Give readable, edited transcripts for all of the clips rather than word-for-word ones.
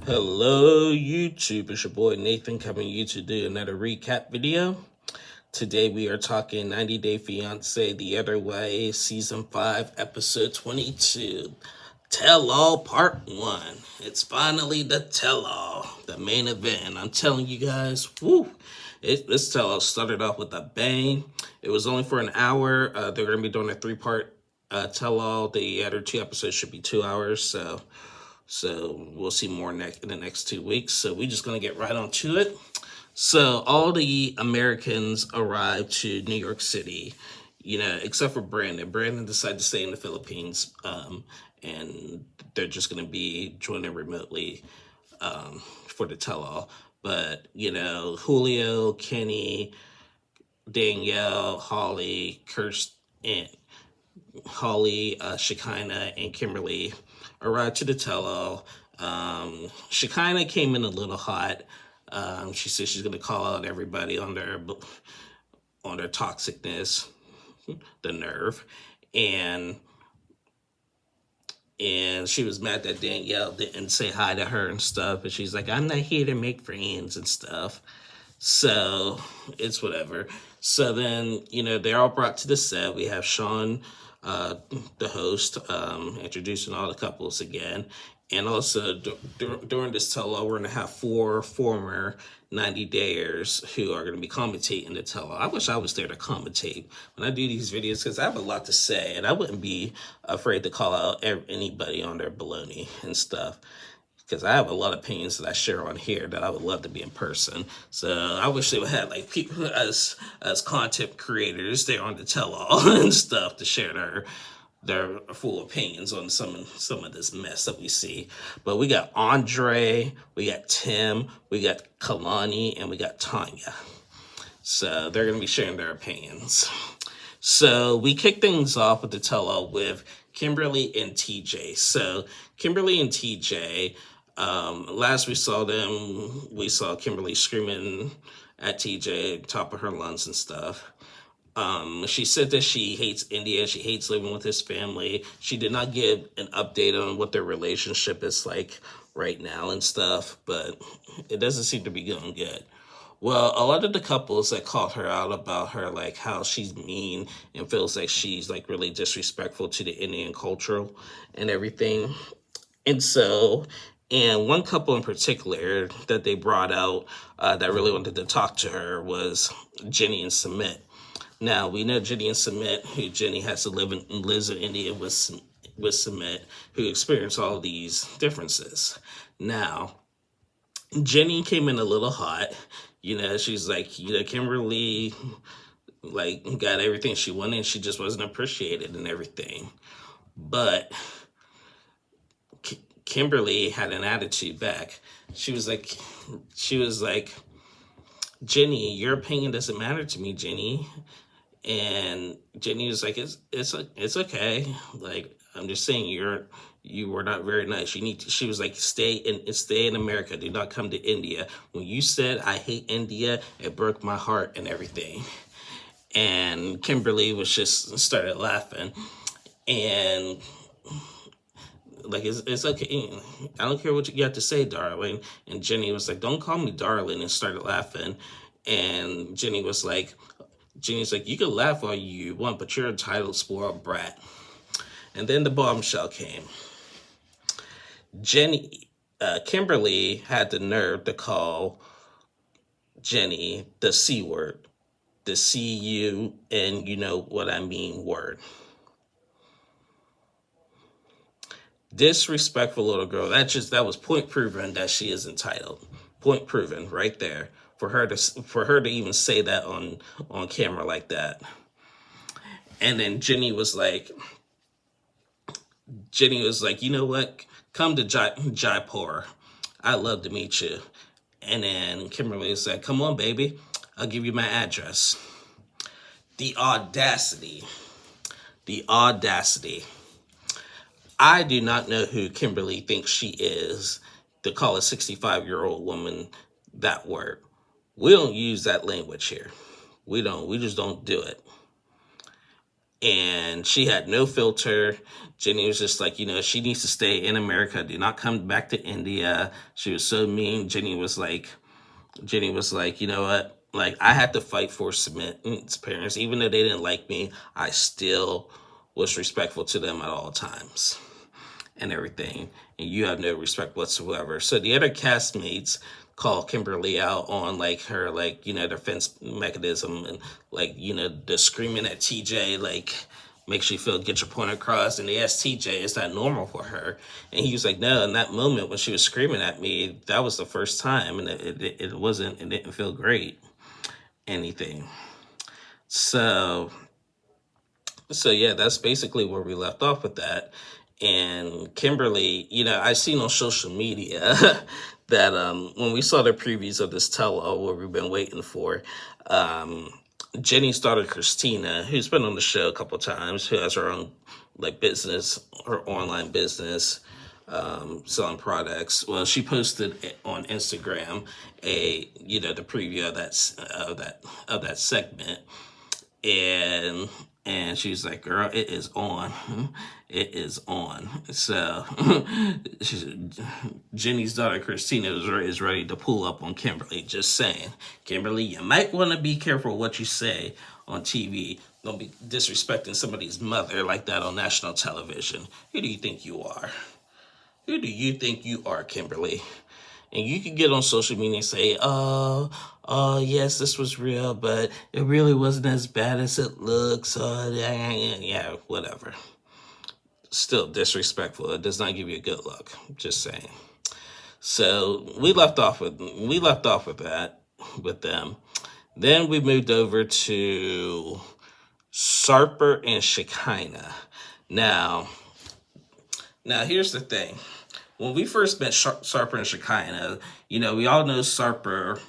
Hello YouTube, it's your boy Nathan coming to you to do another recap video. Today we are talking 90 Day Fiancé The Other Way, Season 5, Episode 22. Tell All Part 1. It's finally the tell all, the main event. I'm telling you guys, woo! This tell all started off with a bang. It was only for an hour. They're going to be doing a 3-part tell all. The other 2 episodes should be 2 hours, so we'll see more in the next 2 weeks. So we're just going to get right on to it. So all the Americans arrived to New York City, except for Brandon. Brandon decided to stay in the Philippines, and they're just going to be joining remotely for the tell-all. But, Julio, Kenny, Danielle, Holly, Shekinah, and Kimberly arrived to the tell-all. Shekinah came in a little hot. She said she's going to call out everybody on their toxicness, the nerve, and she was mad that Danielle didn't say hi to her and stuff. And she's like, "I'm not here to make friends and stuff." So it's whatever. So then, they're all brought to the set. We have Sean, the host, introducing all the couples again. And also, during this tell-all, we're going to have 4 former 90-dayers who are going to be commentating the tell-all. I wish I was there to commentate when I do these videos, because I have a lot to say, and I wouldn't be afraid to call out anybody on their baloney and stuff, because I have a lot of opinions that I share on here that I would love to be in person. So I wish they would have like people as content creators there on the tell-all and stuff to share their full opinions on some of this mess that we see. But we got Andre, we got Tim, we got Kalani, and we got Tanya. So they're going to be sharing their opinions. So we kick things off with the tell-all with Kimberly and TJ. So Kimberly and TJ, last we saw them, we saw Kimberly screaming at TJ, top of her lungs and stuff. She said that she hates India. She hates living with his family. She did not give an update on what their relationship is like right now and stuff, but it doesn't seem to be going good. Well, a lot of the couples that called her out about her, like how she's mean and feels like she's like really disrespectful to the Indian culture and everything. And one couple in particular that they brought out that really wanted to talk to her was Jenny and Sumit. Now, we know Jenny and Sumit, who Jenny has to lives in India with Sumit, who experienced all these differences. Now, Jenny came in a little hot. She's like, Kimberly, like, got everything she wanted, and she just wasn't appreciated and everything. But Kimberly had an attitude back. She was like, "Jenny, your opinion doesn't matter to me, Jenny." And Jenny was like, it's okay. Like, I'm just saying you were not very nice. She was like, stay in America. Do not come to India. When you said I hate India, it broke my heart and everything. And Kimberly was just started laughing. And like, it's okay. I don't care what you got to say, darling. And Jenny was like, don't call me darling, and started laughing. And Jenny's like, you can laugh all you want, but you're a entitled, spoiled brat. And then the bombshell came. Kimberly had the nerve to call Jenny the C word, the C-U, and you know what I mean word. Disrespectful little girl. That was point proven that she is entitled. Point proven right there. For her to even say that on camera like that. And then Jenny was like, you know what? Come to Jaipur. I'd love to meet you. And then Kimberly said, come on, baby. I'll give you my address. The audacity. The audacity. I do not know who Kimberly thinks she is to call a 65-year-old woman that word. We don't use that language here. We just don't do it. and she had no filter. Jenny was just like, she needs to stay in America. Do not come back to India. She was so mean. Jenny was like, you know what? Like, I had to fight for Submit's parents. Even though they didn't like me, I still was respectful to them at all times and everything. And you have no respect whatsoever. So the other castmates called Kimberly out on, like, her, like, defense mechanism, and, like, the screaming at TJ, like, makes you feel, get your point across. And they asked TJ, is that normal for her? And he was like, no, in that moment when she was screaming at me, that was the first time. And it didn't feel great, anything. So yeah, that's basically where we left off with that. And Kimberly, I've seen on social media that when we saw the previews of this tell-all, what we've been waiting for, Jenny's daughter Christina, who's been on the show a couple times, who has her own business, her online business, selling products. Well, she posted on Instagram the preview of that segment, and she's like, girl, it is on. It is on. So Jenny's daughter Christina is ready to pull up on Kimberly. Just saying, Kimberly, you might want to be careful what you say on TV. Don't be disrespecting somebody's mother like that on national television. Who do you think you are? Who do you think you are, Kimberly? And you can get on social media and say, oh, yes, this was real, but it really wasn't as bad as it looks. Yeah, whatever. Still disrespectful. It does not give you a good look. Just saying. So we left off with that, with them. Then we moved over to Sarper and Shekinah. Now here's the thing. When we first met Sarper and Shekinah, we all know Sarper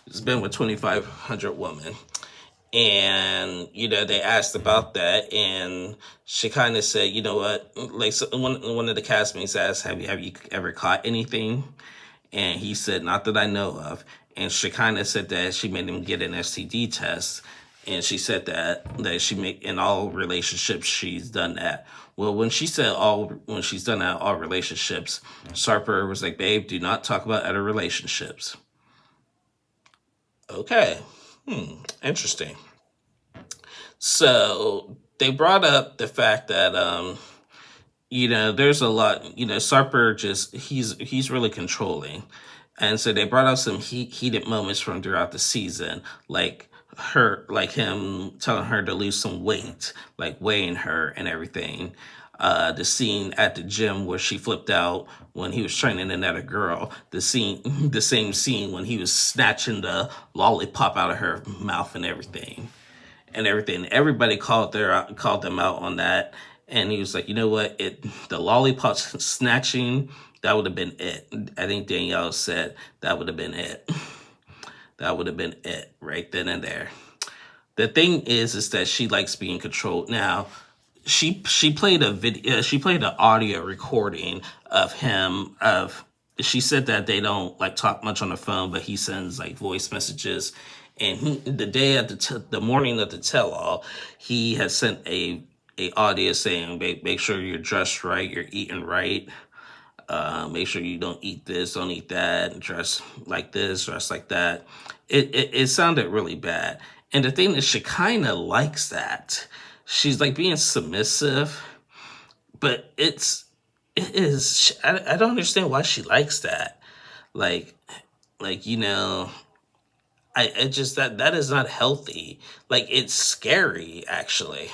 has been with 2,500 women. And, they asked about that, and Shekinah said, you know what, like, so one of the castmates asked, have you ever caught anything? And he said, not that I know of. And Shekinah said that she made him get an STD test. And she said that in all relationships, she's done that. Well, when she said when she's done that in all relationships, Sarper was like, babe, do not talk about other relationships. Okay. Interesting. So they brought up the fact that, there's a lot, Sarper he's really controlling. And so they brought up some heated moments from throughout the season, like him telling her to lose some weight, like weighing her and everything. The scene at the gym where she flipped out when he was training another girl. The same scene when he was snatching the lollipop out of her mouth and everything. Everybody called them out on that. And he was like, you know what? The lollipop snatching, that would have been it. I think Danielle said that would have been it. That would have been it right then and there. The thing is that she likes being controlled. Now, she played a video. She played an audio recording of him. She said that they don't talk much on the phone, but he sends voice messages. And the morning of the tell-all, he has sent a audio saying, make sure you're dressed right, you're eating right. Make sure you don't eat this, don't eat that, and dress like this, dress like that. It sounded really bad. And the thing is, Shekinah likes that. She's being submissive, but it is. I don't understand why she likes that. I just that is not healthy. It's scary, actually.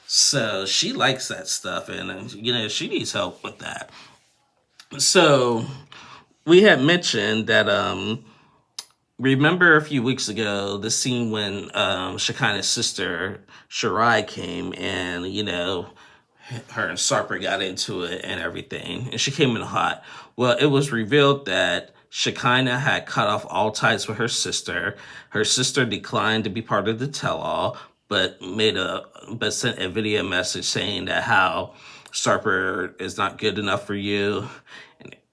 So she likes that stuff, and she needs help with that. So we had mentioned that remember a few weeks ago the scene when Shekinah's sister Shirai came, and her and Sarper got into it and everything, and she came in hot. Well, it was revealed that Shekinah had cut off all ties with her sister. Her sister declined to be part of the tell-all, but sent a video message saying that how Sarper is not good enough for you,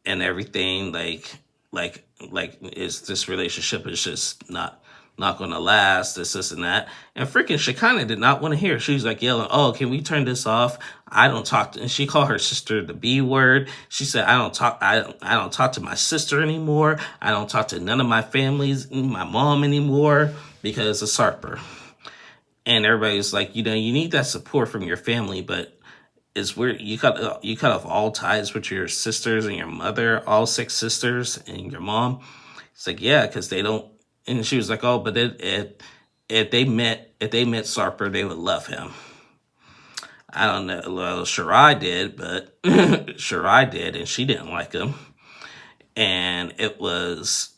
and everything. Is this relationship is just not not gonna last, this and that. And freaking Shekinah did not want to hear. She was like yelling, "Oh, can we turn this off? I don't talk to," and she called her sister the B word. She said, I don't talk to my sister anymore. I don't talk to none of my families, my mom anymore because of Sarper. And everybody's like, you need that support from your family, but it's weird. You cut off all ties with your sisters and your mother, all 6 sisters and your mom. It's like, yeah, because they don't. And she was like, oh, but if they met Sarper, they would love him. I don't know. Well, Shirai did, but Shirai did, and she didn't like him. And it was,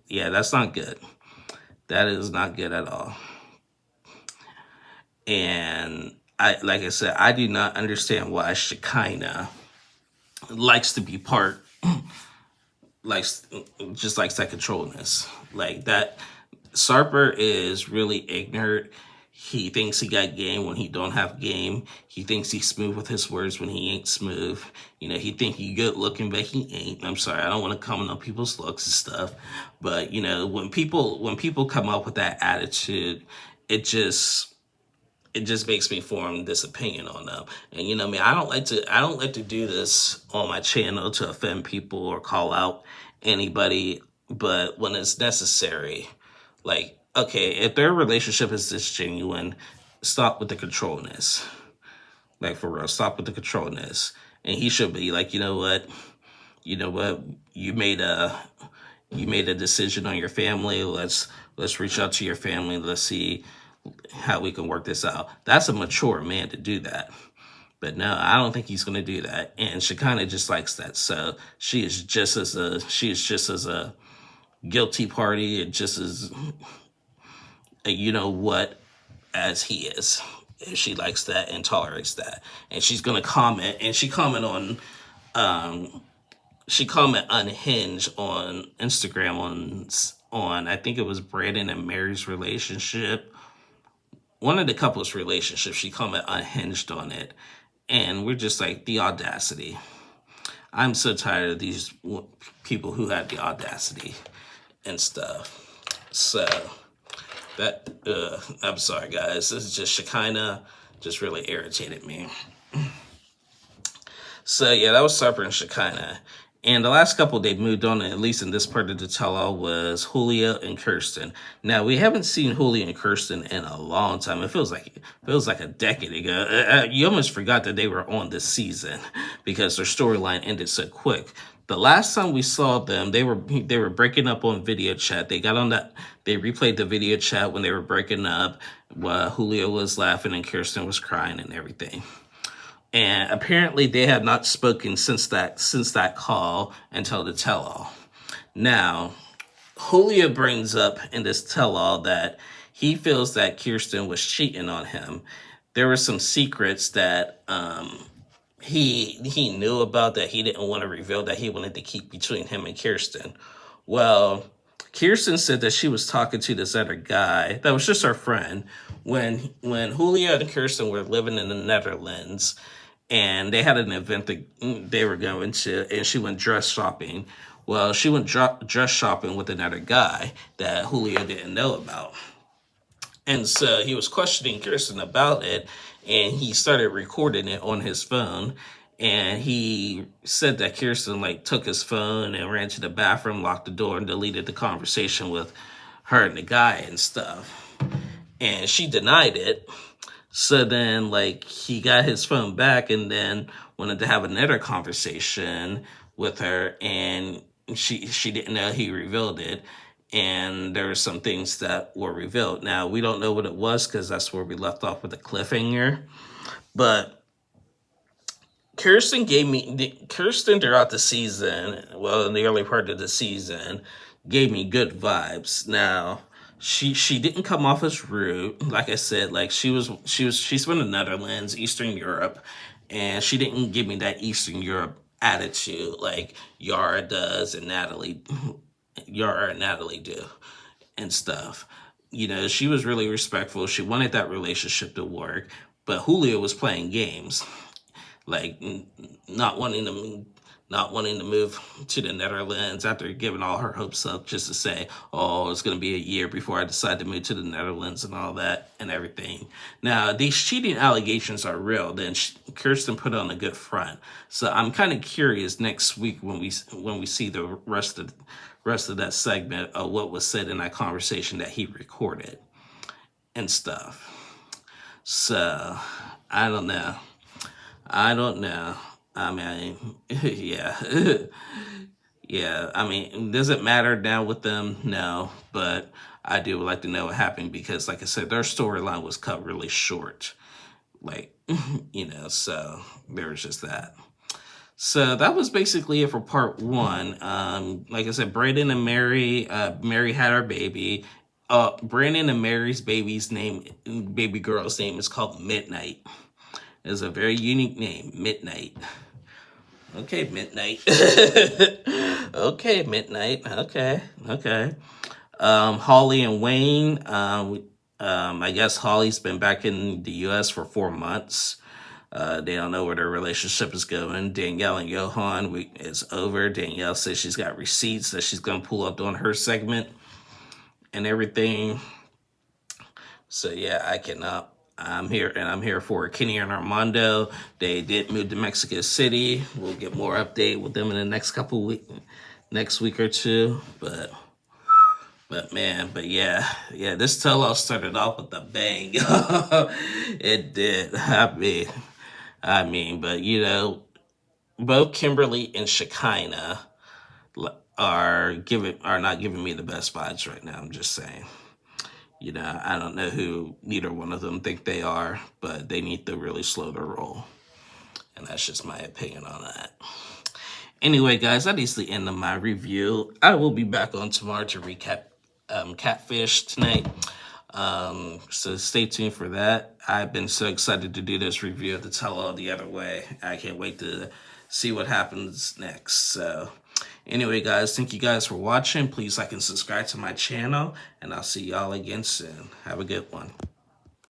yeah, that's not good. That is not good at all. And like I said, I do not understand why Shekinah likes to be part, just likes that controlness. Like that, Sarper is really ignorant. He thinks he got game when he don't have game. He thinks he's smooth with his words when he ain't smooth. He think he good looking, but he ain't. I'm sorry, I don't want to comment on people's looks and stuff. But, when people come up with that attitude, it just makes me form this opinion on them. And I don't like to do this on my channel to offend people or call out anybody, but when it's necessary, like, okay, if their relationship is this genuine, stop with the controlness. Like, for real, stop with the controlness. And he should be like, you know what, you made a decision on your family. Let's reach out to your family. Let's see how we can work this out. That's a mature man to do that. But no, I don't think he's going to do that. And Shekinah just likes that. So she is just as a guilty party and just as as he is. And she likes that and tolerates that. And she's going to comment. And she comment unhinged on Instagram on I think it was Brandon and Mary's relationship. One of the couple's relationships, she comment unhinged on it. And we're just like, the audacity. I'm so tired of these people who have the audacity and stuff. So I'm sorry, guys. This is just Shekinah just really irritated me. So yeah, that was Sarper and Shekinah. And the last couple they moved on, at least in this part of the tell-all, was Julia and Kirsten. Now, we haven't seen Julia and Kirsten in a long time. It feels like a decade ago. You almost forgot that they were on this season because their storyline ended so quick. The last time we saw them, they were breaking up on video chat. They replayed the video chat when they were breaking up, while Julia was laughing and Kirsten was crying and everything. And apparently they have not spoken since that call until the tell-all. Now, Julia brings up in this tell-all that he feels that Kirsten was cheating on him. There were some secrets that he knew about that he didn't want to reveal, that he wanted to keep between him and Kirsten. Well, Kirsten said that she was talking to this other guy that was just her friend when Julia and Kirsten were living in the Netherlands. And they had an event that they were going to, and she went dress shopping. Well, she went dress shopping with another guy that Julia didn't know about. And so he was questioning Kirsten about it, and he started recording it on his phone. And he said that Kirsten took his phone and ran to the bathroom, locked the door, and deleted the conversation with her and the guy and stuff. And she denied it. So then, he got his phone back and then wanted to have another conversation with her, and she didn't know he revealed it. And there were some things that were revealed. Now, we don't know what it was because that's where we left off with the cliffhanger. But Kirsten throughout the season, well, in the early part of the season, gave me good vibes. Now, she didn't come off as rude. Like I said, she's from the Netherlands, Eastern Europe, and she didn't give me that Eastern Europe attitude like Yara does and Natalie do and stuff. She was really respectful. She wanted that relationship to work, but Julia was playing games, not wanting not wanting to move to the Netherlands after giving all her hopes up just to say, oh, it's going to be a year before I decide to move to the Netherlands and all that and everything. Now, these cheating allegations are real. Then Kirsten put on a good front. So I'm kind of curious next week when we see the rest of that segment of what was said in that conversation that he recorded and stuff. So I don't know. I mean, yeah. Yeah, I mean, does it matter now with them? No, but I do like to know what happened because, like I said, their storyline was cut really short. Like, so there was just that. So that was basically it for part one. Like I said, Brandon and Mary, Mary had her baby. Brandon and Mary's baby girl's name is called Midnight. It's a very unique name, Midnight. Okay, Midnight. Okay, Midnight. Okay. Holly and Wayne. I guess Holly's been back in the U.S. for 4 months. They don't know where their relationship is going. Danielle and Johan, it's over. Danielle says she's got receipts that she's going to pull up on her segment and everything. So yeah, I cannot. I'm here for Kenny and Armando. They did move to Mexico City. We'll get more update with them in the next week or two. But yeah, this tell-all started off with a bang. It did. I mean, but both Kimberly and Shekinah are not giving me the best vibes right now. I'm just saying. I don't know who neither one of them think they are, but they need to really slow their roll. And that's just my opinion on that. Anyway, guys, that is the end of my review. I will be back on tomorrow to recap Catfish tonight. So stay tuned for that. I've been so excited to do this review of the tell-all the other way. I can't wait to see what happens next. So anyway, guys, thank you guys for watching. Please like and subscribe to my channel, and I'll see y'all again soon. Have a good one.